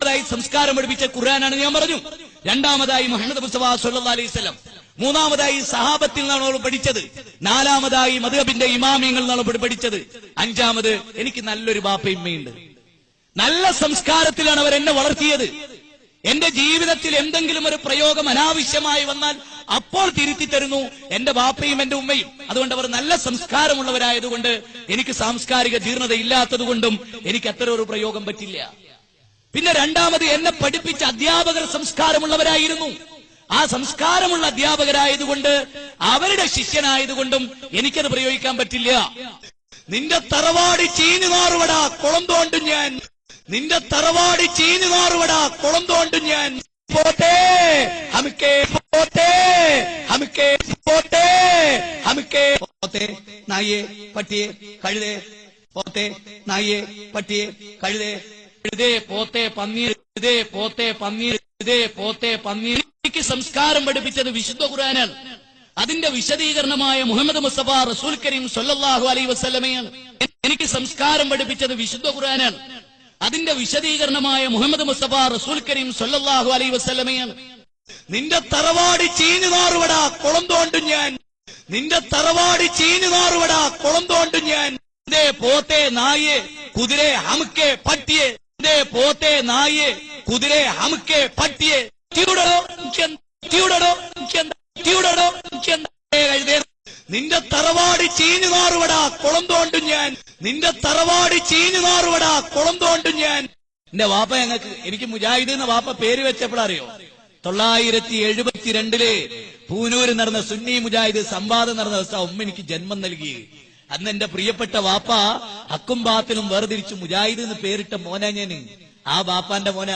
ഒന്നാമതായി സംസ്കാരം പഠിപ്പിച്ച ഖുർആനാണ് ഞാൻ പറഞ്ഞു. രണ്ടാമതായി മുഹമ്മദ് മുസ്തഫ സല്ലല്ലാഹു അലൈഹി വസല്ലം. മൂന്നാമതായി സഹാബത്തിൽ നിന്നാണ് നമ്മൾ പഠിച്ചത്. നാലാമതായി മദ്ഹബിന്റെ ഇമാമിയങ്ങൾ നിന്നാണ് പഠിച്ചത്. അഞ്ചാമത് എനിക്ക് നല്ലൊരു ബാപ്പയുമ്മയുണ്ട്. നല്ല സംസ്കാരത്തിലാണ് അവർ എന്നെ വളർത്തിയത്. എന്റെ ജീവിതത്തിൽ എന്തെങ്കിലും ഒരു പ്രയോഗം അനാവശ്യമായി വന്നാൽ അപ്പോൾ തിരുത്തി തരുന്നു എന്റെ ബാപ്പയും എന്റെ ഉമ്മയും. അതുകൊണ്ട് അവർ നല്ല സംസ്കാരമുള്ളവരായതുകൊണ്ട് എനിക്ക് സാംസ്കാരിക ജീർണത ഇല്ലാത്തതുകൊണ്ടും എനിക്ക് അത്തരം ഒരു പ്രയോഗം പറ്റില്ല. പിന്നെ രണ്ടാമത് എന്നെ പഠിപ്പിച്ച അധ്യാപകർ സംസ്കാരമുള്ളവരായിരുന്നു. ആ സംസ്കാരമുള്ള അധ്യാപകരായതുകൊണ്ട് അവരുടെ ശിഷ്യനായതുകൊണ്ടും എനിക്കത് പ്രയോഗിക്കാൻ പറ്റില്ല. നിന്റെ തറവാടി ചീഞ്ഞു നാറുവട കുളം തോണ്ടും ഞാൻ, നിന്റെ തറവാടി ചീഞ്ഞു നാറുവട കുളം തോണ്ടും ഞാൻ. പോത്തേ ഹമിക്കേ പോത്തേ ഹമിക്കേ പോത്തേ ഹമിക്കേ പോത്തേ നായേ പട്ടിയെ കഴുതേ പോത്തേ നായേ പട്ടിയെ കഴുതേ എഴുതേ പോത്തേ പന്നീർ എഴുതേ പോത്തേ പന്നീർ എഴുതേ പോത്തേ പന്നീർ. എനിക്ക് സംസ്കാരം പഠിപ്പിച്ചത് വിശുദ്ധ ഖുർആനാണ്. അതിന്റെ വിശദീകരണമായ മുഹമ്മദ് മുസ്തഫ റസൂൽ കരീം സല്ലല്ലാഹു അലൈഹി വസല്ലമയാണ്. എനിക്ക് സംസ്കാരം പഠിപ്പിച്ചത് വിശുദ്ധ ഖുർആനാണ്. അതിന്റെ വിശദീകരണമായ മുഹമ്മദ് മുസ്തഫ റസൂൽ കരീം സല്ലല്ലാഹു അലൈഹി വസല്ലമയാണ്. നിന്റെ തറവാടി ചീഞ്ഞു നാറുവട കുളം തോണ്ടും ഞാൻ, നിന്റെ തറവാടി ചീഞ്ഞു നാറുവട കുളം തോണ്ടും ഞാൻ. ഇതേ പോത്തേ നായേ കുതിരേ ഹമുക്കേ പട്ടിയെ, ഇതേ പോത്തേ നായേ കുതിരേ ഹമുക്കേ പട്ടിയെ. നിന്റെ തറവാടി ചീഞ്ഞു നാറുവട കുളം തോണ്ടും ഞാൻ, നിന്റെ തറവാടി ചീഞ്ഞു നാറുവട കുളം തോണ്ടും ഞാൻ. എന്റെ വാപ്പ എനിക്ക് മുജാഹിദ് എന്ന വാപ്പ പേര് വെച്ചപ്പോഴറിയോ? 972 പൂനൂര് നടന്ന സുന്നി മുജാഹിദ് സംവാദം നടന്ന ദിവസം ഉമ്മ എനിക്ക് ജന്മം നൽകി. അന്ന് എന്റെ പ്രിയപ്പെട്ട വാപ്പ ഹക്കും ബാത്തിലും വേർതിരിച്ചു മുജാഹിദ് എന്ന് പേരിട്ട മോനാ ഞാൻ. ആ ബാപ്പാന്റെ മോന